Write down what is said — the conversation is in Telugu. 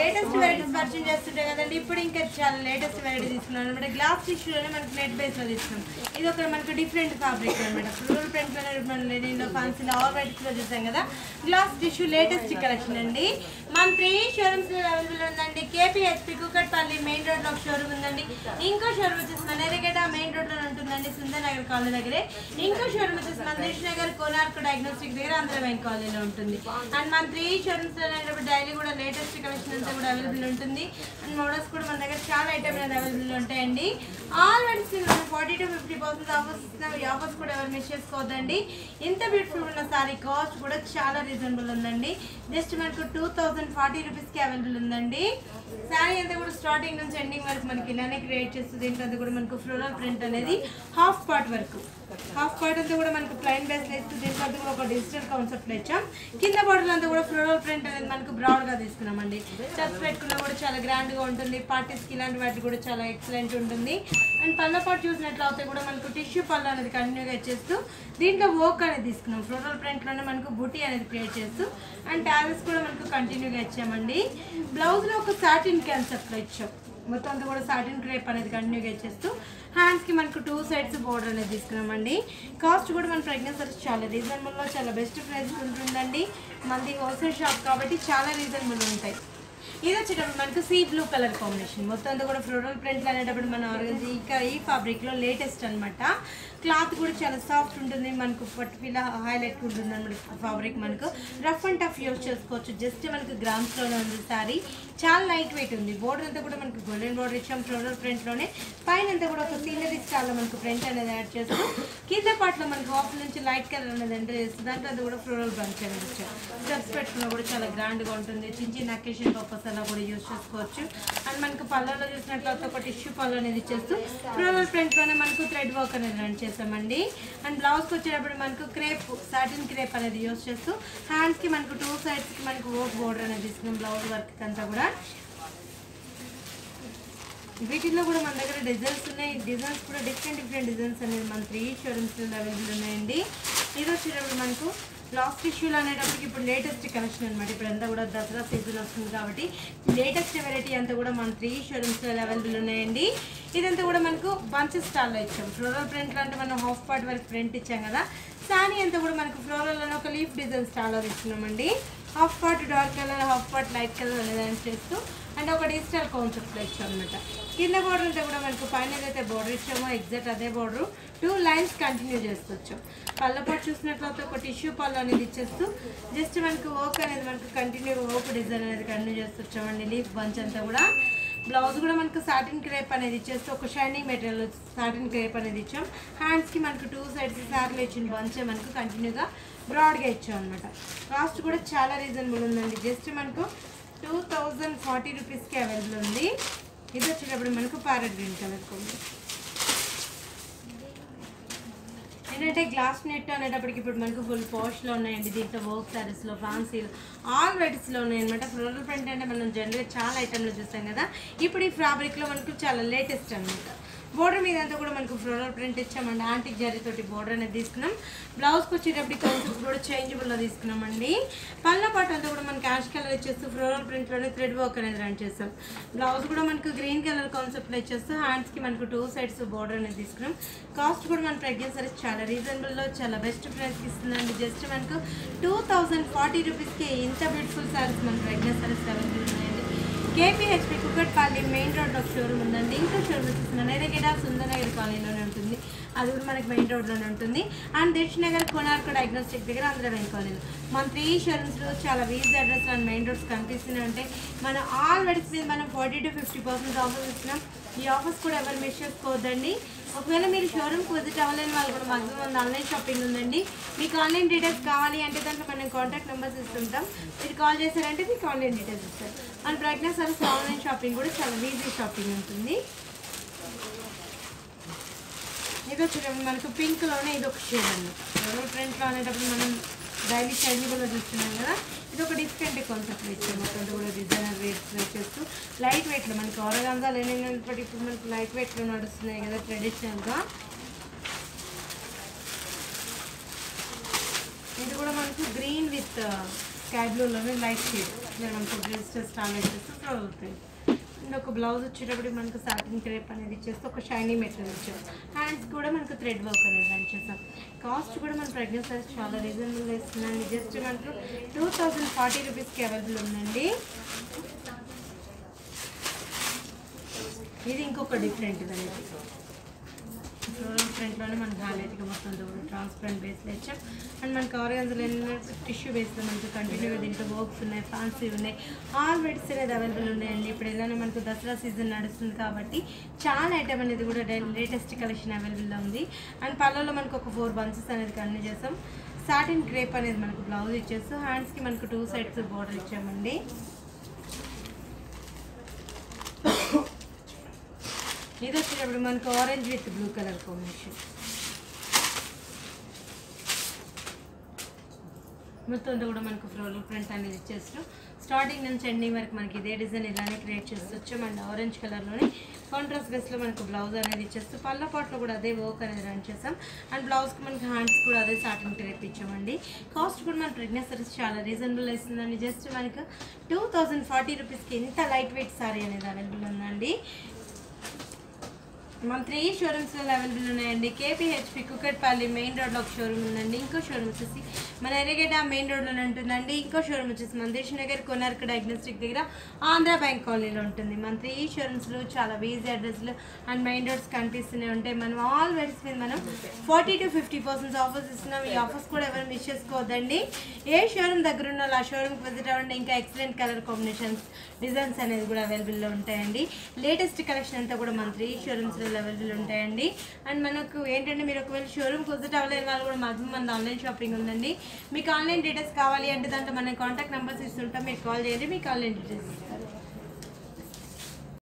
లేటెస్ట్ వెరైటీస్ పర్చేజ్ చేస్తుంటే కదండి. ఇప్పుడు ఇంకా చాలా లేటెస్ట్ వెరైటీ తీసుకున్నాను అనమాట. గ్లాస్ టిష్యూలోనే మనకి నెట్ బేస్లో తీసుకున్నాం. ఇది ఒక మనకు డిఫరెంట్ ఫ్యాబ్రిక్ అనమాట. ఫ్లోరల్ ప్రింట్లోనే మన లెనిన్లో ఫ్యాన్సీలో ఆల్ వెరైటీస్లో చూసాం కదా. గ్లాస్ టిష్యూ లేటెస్ట్ కలెక్షన్ అండి. మన 3 షోరూమ్స్లో అవైలబుల్ ఉందండి. కేపీహెచ్పి కుకట్పల్లి మెయిన్ రోడ్లో ఒక షోరూమ్ ఉందండి. ఇంకో షోరూమ్ వచ్చేసి మన ఎరగేట మెయిన్ రోడ్లో ఉంటుందండి, సుందరనగర్ కాలనీ దగ్గరే. ఇంకో షోరూమ్ వచ్చేసి మన దిల్షుఖ్నగర్ కోనార్క్ డయాగ్నోస్టిక్ దగ్గర ఆంధ్ర బ్యాంక్ కాలనీలో ఉంటుంది. అండ్ మన 3 షోరూమ్స్లో డైలీ కూడా లేటెస్ట్ కలెక్షన్ అంతా కూడా అవైలబుల్ ఉంటుంది. అండ్ మోడల్స్ కూడా మన దగ్గర చాలా ఐటమ్ అనేది అవైలబుల్ ఉంటాయండి. ఆల్ వెరైటీస్ 40 to 50% ఆఫర్స్ ఇస్తున్నాం. ఈ ఆఫర్స్ కూడా ఎవరు మిస్ చేసుకోవద్దండి. ఇంత బ్యూటిఫుల్ ఉన్న సారీ కాస్ట్ కూడా చాలా రీజనబుల్ ఉందండి. జస్ట్ మనకు 2040 రూపీస్కి అవైలబుల్ ఉందండి. శారీ అంతా కూడా స్టార్టింగ్ నుంచి ఎండింగ్ వరకు మనకి ఇలానే క్రియేట్ చేస్తుంది. దీంట్లో కూడా మనకు ఫ్లోరల్ ప్రింట్ అనేది హాఫ్ పార్ట్ వరకు, హాఫ్ పార్ట్ అంతా కూడా మనకు ప్లైన్ బేస్ ఇస్తుంది. దీంట్లో కూడా ఒక డిజిటల్ కాన్సెప్ట్ ఇచ్చాం. కింద బార్డర్ అంతా కూడా ఫ్లోరల్ ప్రింట్ అనేది మనకు బ్రాడ్ గా తీసుకున్నామండి. చర్చ్ పెట్టుకున్నా కూడా చాలా గ్రాండ్ గా ఉంటుంది. పార్టీస్ కి ఇలాంటి వాటి కూడా చాలా ఎక్సలెంట్ ఉంటుంది. అండ్ పళ్ళ పాటు చూసినట్లయితే కూడా మనకు టిష్యూ పళ్ళు అనేది కంటిన్యూగా ఇచ్చేస్తూ దీంట్లో వర్క్ అనేది తీసుకున్నాం. ఫ్లోరల్ ప్రింట్ లోనే మనకు బూటీ అనేది క్రియేట్ చేస్తూ అండ్ టాజెస్ కూడా మనకు కంటిన్యూగా ఇచ్చామండి. బ్లౌజ్ లో ఒక సాటిన్ కాన్సెప్ట్ లో ఇచ్చాం. మొత్తం అంతా కూడా సాటిన్ క్రేప్ అనేది కంటిన్యూగా ఇచ్చేస్తూ హ్యాండ్స్కి మనకు 2 సైడ్స్ బోర్డర్ అనేది తీసుకున్నామండి. కాస్ట్ కూడా మన ప్రెగ్నెన్సీ చాలా రీజనబుల్లో చాలా బెస్ట్ ప్రైస్ ఉంటుందండి. మనది హోల్సేల్ షాప్ కాబట్టి చాలా రీజనబుల్ ఉంటాయి. ఇది వచ్చేటప్పుడు మనకు సీ బ్లూ కలర్ కాంబినేషన్. మొత్తం అంతా కూడా ఫ్లోరల్ ప్రింట్లు అనేటప్పుడు మన ఆర్గంజీ ఇంకా ఈ ఫ్యాబ్రిక్లో లేటెస్ట్ అనమాట. క్లాత్ కూడా చాలా సాఫ్ట్ ఉంటుంది. మనకు పట్టుఫిలా హైలైట్ ఉంటుంది అనమాట. ఫ్యాబ్రిక్ మనకు రఫ్ అండ్ టఫ్ యూజ్ చేసుకోవచ్చు. జస్ట్ మనకు గ్రామ్స్లోనే ఉంది సారీ. చాలా లైట్ వెయిట్ ఉంది. బోర్డర్ అంతా కూడా మనకు గోల్డెన్ బోర్డర్ ఇచ్చాం ఫ్లోరల్ ప్రింట్లోనే. పైన అంతా కూడా ఒక సీనరీ స్టాల్లో మనకు ప్రింట్ అనేది యాడ్ చేస్తూ కింద పార్ట్లో మనకు హాఫ్ నుంచి లైట్ కలర్ అనేది ఎంటర్ చేస్తుంది. దాంట్లో అది కూడా ఫ్లోరల్ బంచ్ అనేది ఇచ్చాం. స్టెప్స్ పెట్టుకున్నా కూడా చాలా గ్రాండ్గా ఉంటుంది. చిన్న చిన్న అకేషన్ పర్పస్ అలా కూడా యూజ్ చేసుకోవచ్చు. అండ్ మనకు పళ్ళలో చూసినట్లయితే ఒక టిష్యూ పళ్ళు అనేది ఇచ్చేస్తూ ఫ్లోరల్ ప్రింట్లోనే మనకు థ్రెడ్ వర్క్ అనేది రన్ చేస్తామండి. అండ్ బ్లౌజ్కి వచ్చేటప్పుడు మనకు క్రేప్ సాటిన్ క్రేప్ అనేది యూజ్ చేస్తూ హ్యాండ్స్కి మనకు 2 సైడ్స్కి మనకు వర్క్ బోర్డర్ అనేది తీసుకున్నాం. బ్లౌజ్ వర్క్ అంతా కూడా వీటిల్లో కూడా మన దగ్గర డిజైన్స్ ఉన్నాయి. డిజైన్స్ కూడా డిఫరెంట్ డిజైన్స్ అనేది మన 3 షోరూమ్స్లో అవైలబుల్ ఉన్నాయండి. ఇది వచ్చేటప్పుడు మనకు లాస్ట్ టిష్యూలు అనేటప్పటికి ఇప్పుడు లేటెస్ట్ కలెక్షన్ అనమాట. ఇప్పుడు అంతా కూడా దసరా సీజన్ వస్తుంది కాబట్టి లేటెస్ట్ వెరైటీ అంతా కూడా మన 3 షోరూమ్స్లో అవైలబుల్ ఉన్నాయండి. ఇదంతా కూడా మనకు బంచ్ స్టాల్లో ఇచ్చాం. ఫ్లోరల్ ప్రింట్ అంటే మనం హాఫ్ పార్ట్ వరకు ప్రింట్ ఇచ్చాం కదా. శారీ అంతా కూడా మనకు ఫ్లోరల్లోనే ఒక లీఫ్ డిజైన్ స్టాల్లో ఇస్తున్నామండి. Half part dark colour, half part light colour అనేది చేస్తూ అండ్ ఒక డిజిటల్ కాన్సెప్ట్లో ఇచ్చాం అనమాట. కింద బోర్డర్ అంతా కూడా మనకు పైన ఏదైతే బోర్డర్ ఇచ్చామో ఎగ్జాక్ట్ అదే బోర్డర్ 2 లైన్స్ కంటిన్యూ చేసుకోవచ్చు. పళ్ళ పాటు చూసినట్లయితే ఒక టిష్యూ పళ్ళు అనేది ఇచ్చేస్తూ జస్ట్ మనకు వర్క్ అనేది మనకు కంటిన్యూ వర్క్ డిజైన్ అనేది కంటిన్యూ చేస్తూచ్చామండి. లీఫ్ బంచ్ అంతా కూడా. బ్లౌజ్ కూడా మనకు సాటిన్ క్రేప్ అనేది ఇచ్చేస్తూ ఒక షైనింగ్ మెటీరియల్ సాటిన్ క్రేప్ అనేది ఇచ్చాం. హ్యాండ్స్కి మనకు 2 సైడ్స్ సార్లు ఇచ్చిన బంచ్ మనకు కంటిన్యూగా బ్రాడ్గా ఇచ్చాం అనమాట. కాస్ట్ కూడా చాలా రీజనబుల్ ఉందండి. జస్ట్ మనకు 2040 రూపీస్కి అవైలబుల్ ఉంది. ఇది వచ్చేటప్పుడు మనకు ప్యారెట్ గ్రీన్ కలర్ కొంది. ఏంటంటే గ్లాస్ నెట్ అనేటప్పటికి ఇప్పుడు మనకు ఫుల్ పాష్లో ఉన్నాయండి. దీంట్లో వర్క్ సారీస్లో, ఫ్యాన్సీలో, ఆల్ వెరైటీస్లో ఉన్నాయన్నమాట. ఫ్లోరల్ ప్రింట్ అంటే మనం జనరల్గా చాలా ఐటెంలో చూస్తాం కదా. ఇప్పుడు ఈ ఫ్యాబ్రిక్లో మనకు చాలా లేటెస్ట్ అనమాట. బోర్డర్ మీద అంతా కూడా మనకు ఫ్లోరల్ ప్రింట్ ఇచ్చామండి. యాంటిక్ జరీతోటి బోర్డర్ అనేది తీసుకున్నాం. బ్లౌజ్కి వచ్చేటప్పుడు కాన్సెప్ట్ కూడా చేంజబుల్లో తీసుకున్నామండి. పళ్ళ పాటు అంతా కూడా మనకి యాష్ కలర్ ఇచ్చేస్తూ ఫ్లోరల్ ప్రింట్లోనే థ్రెడ్ వర్క్ అనేది రన్ చేస్తాం. బ్లౌజ్ కూడా మనకు గ్రీన్ కలర్ కాన్సెప్ట్లో ఇచ్చేస్తూ హ్యాండ్స్కి మనకు 2 సైడ్స్ బోర్డర్ అనేది తీసుకున్నాం. కాస్ట్ కూడా మన ప్రెగ్నెన్సీ చాలా రీజనబుల్లో చాలా బెస్ట్ ప్రైస్కి ఇస్తుందండి. జస్ట్ మనకు 2040 రూపీస్కి ఇంత బ్యూటిఫుల్ సారీస్ మన ప్రెగ్నెన్సీ అవైలబుల్ ఉన్నాయండి. కేపీహెచ్పి కుకట్పల్లి మెయిన్ రోడ్లో ఒక షోరూమ్ ఉందండి. ఇంకో షోరూమ్ వచ్చేసి మన ఎరగేట సుందరనగర్ కాలనీలోనే ఉంటుంది. అది కూడా మనకి మెయిన్ రోడ్లోనే ఉంటుంది. అండ్ దిల్షుఖ్నగర్ కోనార్క్ డయాగ్నోస్టిక్ దగ్గర ఆంధ్ర బ్యాంక్ కాలనీలో మన 3 షోరూమ్స్లో చాలా వీజ్ అడ్రస్ అండ్ మెయిన్ రోడ్స్ కనిపిస్తూనే ఉంటాయి. మన ఆల్ వెరైటీస్ మీద మనం 40 to 50% ఆఫర్స్ ఇస్తున్నాం. ఈ ఆఫర్స్ కూడా ఎవరు మిస్ చేసుకోవద్దండి. ఒకవేళ మీరు షోరూమ్కి విజిట్ అవ్వలేని వాళ్ళు కూడా మాక్సిమం ఆన్లైన్ షాపింగ్ ఉందండి. మీకు ఆన్లైన్ డీటెయిల్స్ కావాలి అంటే దాంట్లో మనం కాంటాక్ట్ నెంబర్స్ ఇస్తుంటాం. మీరు కాల్ చేశారంటే మీకు ఆన్లైన్ డీటెయిల్స్ ఇస్తారు. And pregnancy service online shopping కూడా చాలా ఈజీ షాపింగ్ ఉంటుంది. ఇది వచ్చేటప్పుడు మనకు పింక్లోనే ఇది ఒక షేడ్ అండి. ఫ్లోరల్ ప్రింట్లో అనేటప్పుడు మనం డైలీ షైనింగ్లో చూస్తున్నాం కదా. ఇది ఒక డిఫరెంట్ కాన్సెప్ట్ ఇచ్చాము. మొత్తం కూడా డిజైనర్ వేర్స్ చేస్తూ లైట్ వెయిట్లో మనకి ఆర్గాన్జా లేనప్పటి ఇప్పుడు మనకి లైట్ వెయిట్లో నడుస్తున్నాయి కదా ట్రెడిషనల్గా. ఇది కూడా మనకు గ్రీన్ విత్ స్కై బ్లూలోనే లైట్ షేడ్ ఇలా మనకు రిజిస్టర్ స్టాల్ వచ్చేసి ఫ్లోరల్ ప్రింట్. అండ్ ఒక బ్లౌజ్ వచ్చేటప్పుడు మనకు సాటిన్ క్రేప్ అనేది ఇచ్చేస్తే ఒక షైనీ మెటీరియల్ ఇచ్చారు. హ్యాండ్స్ కూడా మనకు థ్రెడ్ వర్క్ అనేది రన్ చేస్తాం. కాస్ట్ కూడా మన ప్రెగ్నెన్సీ సైజ్ చాలా రీజనబుల్ ఇస్తుందండి. జస్ట్ మనకు 2040 రూపీస్కి అవైలబుల్ ఉందండి. ఇది ఇంకొక డిఫరెంట్ అనేది ఫ్లోరల్ ప్రింట్లోనే మనకు హైలైట్గా మొత్తం ట్రాన్స్పరెంట్ బేస్లో ఇచ్చాం. అండ్ మనకు ఆర్గాన్జాలో టిష్యూ బేస్లో మనకు కంటిన్యూగా దీంట్లో వర్క్స్ ఉన్నాయి, ఫ్యాన్సీ ఉన్నాయి, ఆల్ వెరైటీస్ అనేది అవైలబుల్ ఉన్నాయండి. ఇప్పుడు ఇలానే మనకు దసరా సీజన్ నడుస్తుంది కాబట్టి చాలా ఐటమ్ అనేది కూడా లేటెస్ట్ కలెక్షన్ అవైలబుల్లో ఉంది. అండ్ పళ్ళలో మనకు ఒక 4 బంచెస్ అనేది కంటిన్యూ చేస్తాం. సాటిన్ క్రేప్ అనేది మనకు బ్లౌజ్ ఇచ్చేస్తాం. హ్యాండ్స్కి మనకు 2 సైడ్స్ బోర్డర్ ఇచ్చామండి. ఇది వచ్చేటప్పుడు మనకు orange with blue colour combination. మొత్తం కూడా మనకు ఫ్లోరల్ ప్రింట్ అనేది ఇచ్చేస్తాం. స్టార్టింగ్ నుంచి ఎండింగ్ వరకు మనకి ఇదే డిజైన్ ఇలానే క్రియేట్ చేస్తూ వచ్చాం. అండ్ ఆరెంజ్ కలర్లోనే కాంట్రాస్ట్ బేస్లో మనకు బ్లౌజ్ అనేది ఇచ్చేస్తాం. పళ్ళ పాట్లో కూడా అదే వర్క్ అనేది రన్ చేస్తాం. అండ్ బ్లౌజ్కి మనకి హ్యాండ్స్ కూడా అదే సాటిన్ క్రేప్ ఇచ్చామండి. కాస్ట్ కూడా మన ప్రెగ్నెన్సీ చాలా రీజనబుల్ ఇస్తుందండి. జస్ట్ మనకు 2040 రూపీస్కి ఇంత లైట్ వెయిట్ సారీ అనేది అవైలబుల్ ఉందండి. మన 3 షోరూమ్స్లో అవైలబుల్ ఉన్నాయండి. కేపీహెచ్పి కుకట్పల్లి మెయిన్ రోడ్లో ఒక షోరూమ్ ఉందండి. ఇంకో షోరూమ్ వచ్చేసి మన ఎర్రగడ్డ మెయిన్ రోడ్లోనే ఉంటుందండి. ఇంకో షోరూమ్ వచ్చేసి మన దిల్షుఖ్నగర్ కొనార్క్ డయాగ్నోస్టిక్ దగ్గర ఆంధ్ర బ్యాంక్ కాలనీలో ఉంటుంది. మన 3 షోరూమ్స్లో చాలా ఈజీ అడ్రస్లు అండ్ మెయిన్ రోడ్స్ కనిపిస్తూనే ఉంటాయి. మనం ఆల్ వెరైటీస్ మీద మనం 40 to 50% ఆఫర్స్ ఇస్తున్నాం. ఈ ఆఫర్స్ కూడా ఎవరు మిస్ చేసుకోవద్దండి. ఏ షోరూమ్ దగ్గర ఉన్న ఆ షోరూమ్కి విజిట్ అవ్వండి. ఇంకా ఎక్సలెంట్ కలర్ కాంబినేషన్స్, డిజైన్స్ అనేది కూడా అవైలబుల్లో ఉంటాయండి. లేటెస్ట్ కలెక్షన్ అంతా కూడా మన 3 షోరూమ్స్లో అవైలబుల్ ఉంటాయండి. అండ్ మనకు ఏంటంటే మీరు ఒకవేళ షోరూమ్కి విజిట్ అవ్వలేని వాళ్ళు కూడా మాత్రం మన ఆన్లైన్ షాపింగ్ ఉందండి. మీకు ఆన్లైన్ డీటెయిల్స్ కావాలి అంటే దాంట్లో మన కాంటాక్ట్ నెంబర్స్ ఇస్తుంటాం. మీరు కాల్ చేయండి, మీకు ఆన్లైన్ డీటెయిల్స్ ఇస్తారు.